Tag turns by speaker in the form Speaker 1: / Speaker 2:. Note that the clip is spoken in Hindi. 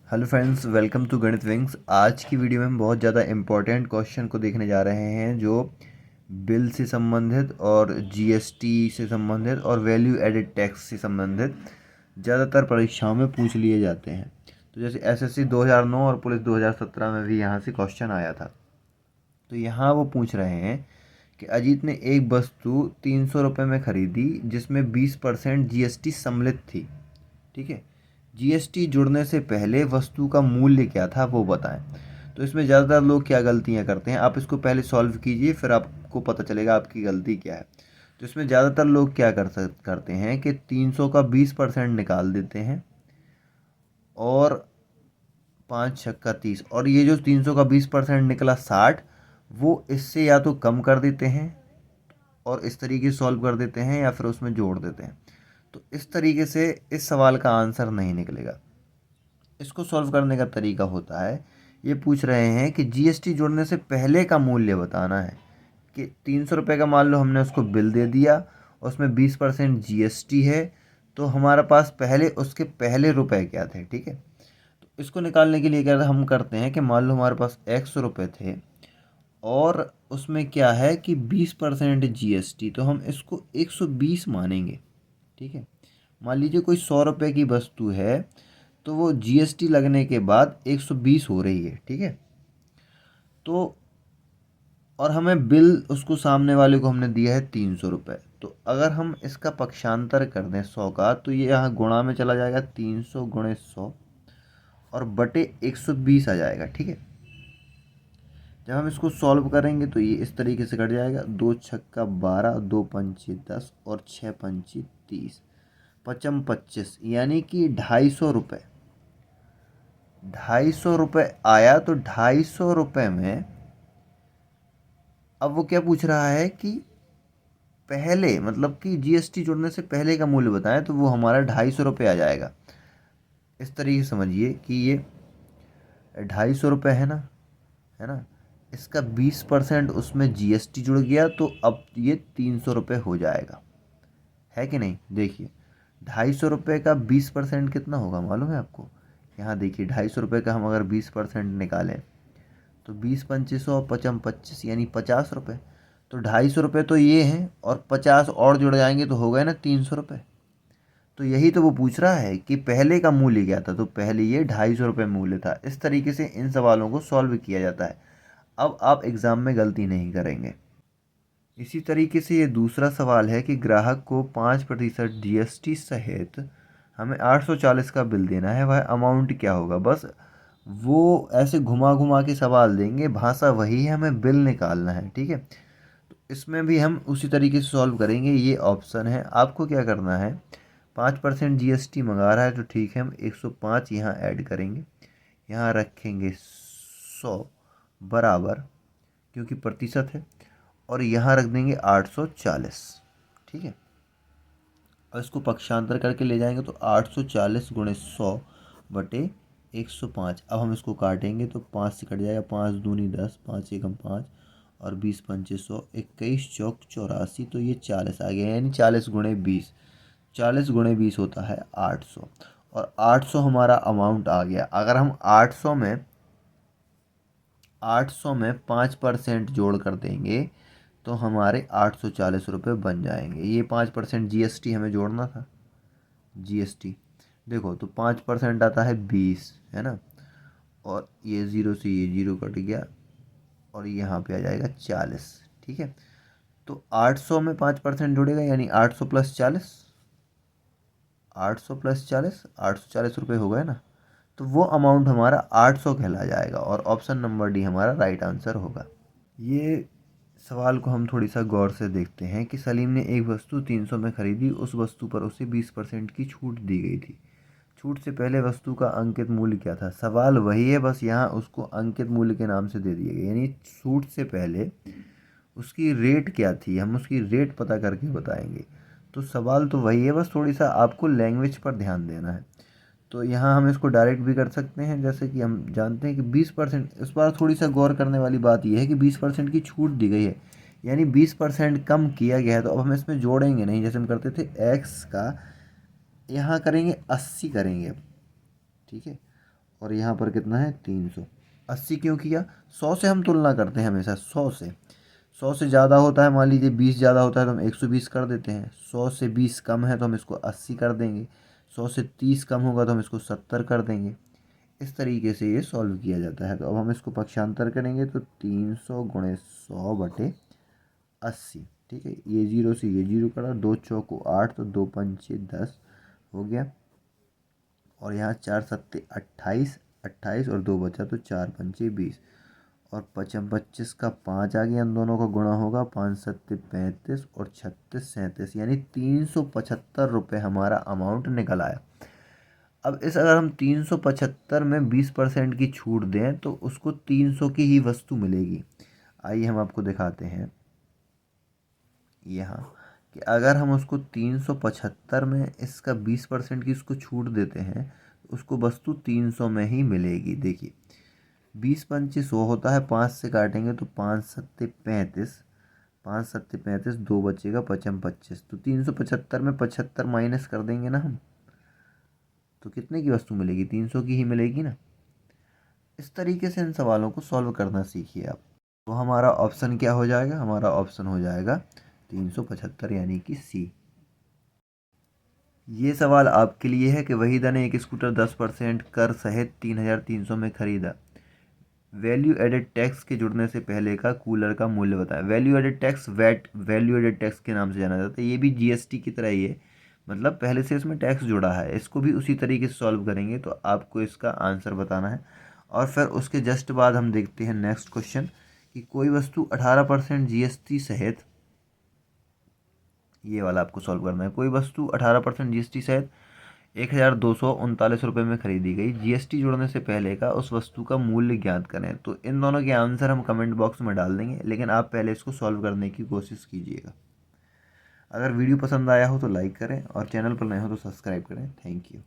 Speaker 1: हेलो फ्रेंड्स, वेलकम टू गणित विंग्स। आज की वीडियो में हम बहुत ज़्यादा इम्पोर्टेंट क्वेश्चन को देखने जा रहे हैं जो बिल से संबंधित और जीएसटी से संबंधित और वैल्यू एडेड टैक्स से संबंधित ज़्यादातर परीक्षाओं में पूछ लिए जाते हैं। तो जैसे एसएससी 2009 और पुलिस 2017 में भी यहाँ से क्वेश्चन आया था। तो यहाँ वो पूछ रहे हैं कि अजीत ने एक वस्तु 300 रुपये में खरीदी जिसमें 20% जीएसटी सम्मिलित थी। ठीक है, जीएसटी जुड़ने से पहले वस्तु का मूल्य क्या था वो बताएं। तो इसमें ज़्यादातर लोग क्या गलतियां करते हैं, आप इसको पहले सॉल्व कीजिए फिर आपको पता चलेगा आपकी गलती क्या है। तो इसमें ज़्यादातर लोग क्या करते हैं कि 300 का 20% निकाल देते हैं और 5 छक्का 30, और ये जो 300 का 20% निकला 60, वो इससे या तो कम कर देते हैं और इस तरीके से सॉल्व कर देते हैं या फिर उसमें जोड़ देते हैं। तो इस तरीके से इस सवाल का आंसर नहीं निकलेगा। इसको सॉल्व करने का तरीका होता है, ये पूछ रहे हैं कि जीएसटी जोड़ने से पहले का मूल्य बताना है कि 300 रुपये का मान लो हमने उसको बिल दे दिया, उसमें 20% जीएसटी है, तो हमारे पास पहले उसके पहले रुपए क्या थे। ठीक है, तो इसको निकालने के लिए क्या हम करते हैं कि मान लो हमारे पास 100 रुपये थे और उसमें क्या है कि 20% जीएसटी, तो हम इसको 120 मानेंगे। ठीक है, मान लीजिए कोई 100 रुपये की वस्तु है तो वो जीएसटी लगने के बाद 120 हो रही है। ठीक है, तो और हमें बिल उसको सामने वाले को हमने दिया है 300 रुपये। तो अगर हम इसका पक्षांतर कर दें 100 का, तो ये यहाँ गुणा में चला जाएगा, 300 गुणे 100 और बटे 120 आ जाएगा। ठीक है, जब हम इसको सॉल्व करेंगे तो ये इस तरीके से कट जाएगा, 2 छक्का 12, 2 पंचे 10 और 6 पंचे 30, पचम 25, यानी कि 250 रुपये। 250 रुपये आया। तो 250 रुपये में अब वो क्या पूछ रहा है कि पहले, मतलब कि जीएसटी जोड़ने से पहले का मूल्य बताएं, तो वो हमारा 250 रुपये आ जाएगा। इस तरीके से समझिए कि ये 250 रुपये है ना, इसका 20% उसमें जीएसटी जुड़ गया, तो अब ये 300 रुपये हो जाएगा, है कि नहीं। देखिए, 250 रुपये का 20% कितना होगा मालूम है आपको। यहाँ देखिए, 250 रुपये का हम अगर 20% निकालें तो 20 पंचे 100, पचम 25, यानी 50 रुपये। तो 250 रुपये तो ये हैं और 50 और जुड़ जाएंगे तो हो गए ना 300 रुपये। तो यही तो वो पूछ रहा है कि पहले का मूल्य क्या था। तो पहले ये 250 रुपये मूल्य था। इस तरीके से इन सवालों को सॉल्व किया जाता है। अब आप एग्ज़ाम में गलती नहीं करेंगे। इसी तरीके से ये दूसरा सवाल है कि ग्राहक को 5% जीएसटी सहित हमें 840 का बिल देना है, वह अमाउंट क्या होगा। बस वो ऐसे घुमा घुमा के सवाल देंगे, भाषा वही है, हमें बिल निकालना है। ठीक है, तो इसमें भी हम उसी तरीके से सॉल्व करेंगे। ये ऑप्शन है, आपको क्या करना है, 5% जीएसटी मंगा रहा है तो ठीक है, हम 105 यहाँ ऐड करेंगे, यहाँ रखेंगे 100 बराबर, क्योंकि प्रतिशत है, और यहाँ रख देंगे 840। ठीक है, और इसको पक्षांतर करके ले जाएंगे तो 840 गुणे 100 बटे 105। अब हम इसको काटेंगे तो 5 से कट जाएगा, 5 दूनी 10, 5 एकम 5 और 20 पंचे 100, 21 चौक 84, तो ये 40 आ गया, यानी 40 गुणे 20। 40 गुणे 20 होता है 800, और 800 हमारा अमाउंट आ गया। अगर हम 800 में 5% जोड़ कर देंगे तो हमारे 840 रुपये बन जाएंगे। ये 5% जीएसटी हमें जोड़ना था। जीएसटी देखो, तो 5% आता है 20, है ना, और ये ज़ीरो से ये ज़ीरो कट गया और यहाँ पे आ जाएगा 40। ठीक है, तो 800 में 5% जुड़ेगा, यानी 800 प्लस 40, 800 प्लस 40, 840 रुपये हो गए ना। तो वो अमाउंट हमारा 800 कहला जाएगा, और ऑप्शन नंबर डी हमारा राइट आंसर होगा। ये सवाल को हम थोड़ी सा गौर से देखते हैं कि सलीम ने एक वस्तु 300 में खरीदी, उस वस्तु पर उसे 20% की छूट दी गई थी। छूट से पहले वस्तु का अंकित मूल्य क्या था। सवाल वही है, बस यहाँ उसको अंकित मूल्य के नाम से दे दिया गया, यानी छूट से पहले उसकी रेट क्या थी, हम उसकी रेट पता करके बताएंगे। तो सवाल तो वही है, बस थोड़ी सा आपको लैंग्वेज पर ध्यान देना है। तो यहाँ हम इसको डायरेक्ट भी कर सकते हैं, जैसे कि हम जानते हैं कि 20%, इस बार थोड़ी सा गौर करने वाली बात यह है कि 20% की छूट दी गई है, यानी 20% कम किया गया है। तो अब हम इसमें जोड़ेंगे नहीं, जैसे हम करते थे एक्स का, यहाँ करेंगे 80 करेंगे अब। ठीक है, और यहाँ पर कितना है 300। 80 क्यों किया? 100 से हम तुलना करते हैं हमेशा, 100 से। 100 से ज़्यादा होता है, मान लीजिए 20 ज़्यादा होता है तो हम 120 कर देते हैं। 100 से 20 कम है तो हम इसको 80 कर देंगे। 100 से 30 कम होगा तो हम इसको 70 कर देंगे। इस तरीके से ये सॉल्व किया जाता है। तो अब हम इसको पक्षांतर करेंगे तो 300 गुणे 100 बटे 80। ठीक है, ये जीरो से ये जीरो करा, 2 चौको 8 तो 2 पंचे 10 हो गया। और यहाँ 4 सत्ते 28, 28 और 2 बचा तो 4 पंचे 20 और 25 25 का 5 आ गया। इन दोनों का गुणा होगा, 5 सत्ते 35 और 36 37, यानी 375 रुपये हमारा अमाउंट निकल आया। अब इस अगर हम 375 में 20% की छूट दें तो उसको 300 की ही वस्तु मिलेगी। आइए हम आपको दिखाते हैं यहाँ कि अगर हम उसको 375 में इसका 20% की उसको छूट देते हैं तो उसको वस्तु 300 में ही मिलेगी। देखिए 20 पंचे 100 होता है, 5 से काटेंगे तो 5 सत्ते 35, 5 सत्ते 35, 2 बचेगा 55 25, तो 375 में 75 माइनस कर देंगे ना हम, तो कितने की वस्तु मिलेगी? 300 की ही मिलेगी ना। इस तरीके से इन सवालों को सॉल्व करना सीखिए आप। तो हमारा ऑप्शन क्या हो जाएगा? हमारा ऑप्शन हो जाएगा 375 यानी कि सी। ये सवाल आपके लिए है कि वहीदा ने एक स्कूटर 10% कर सहित 3300 में खरीदा। वैल्यू एडेड टैक्स के जुड़ने से पहले का कूलर का मूल्य बताएं। Value added tax VAT value added tax के नाम से जाना जाता है। ये भी जीएसटी की तरह ही है, मतलब पहले से इसमें टैक्स जुड़ा है। इसको भी उसी तरीके से सॉल्व करेंगे तो आपको इसका आंसर बताना है। और फिर उसके जस्ट बाद हम देखते हैं नेक्स्ट क्वेश्चन कि कोई वस्तु 18% जीएसटी सहित, ये वाला आपको सॉल्व करना है। कोई वस्तु 18% जीएसटी सहित 1239 रुपये में खरीदी गई। जीएसटी जुड़ने से पहले का उस वस्तु का मूल्य ज्ञात करें। तो इन दोनों के आंसर हम कमेंट बॉक्स में डाल देंगे, लेकिन आप पहले इसको सॉल्व करने की कोशिश कीजिएगा। अगर वीडियो पसंद आया हो तो लाइक करें और चैनल पर नए हो तो सब्सक्राइब करें। Thank you.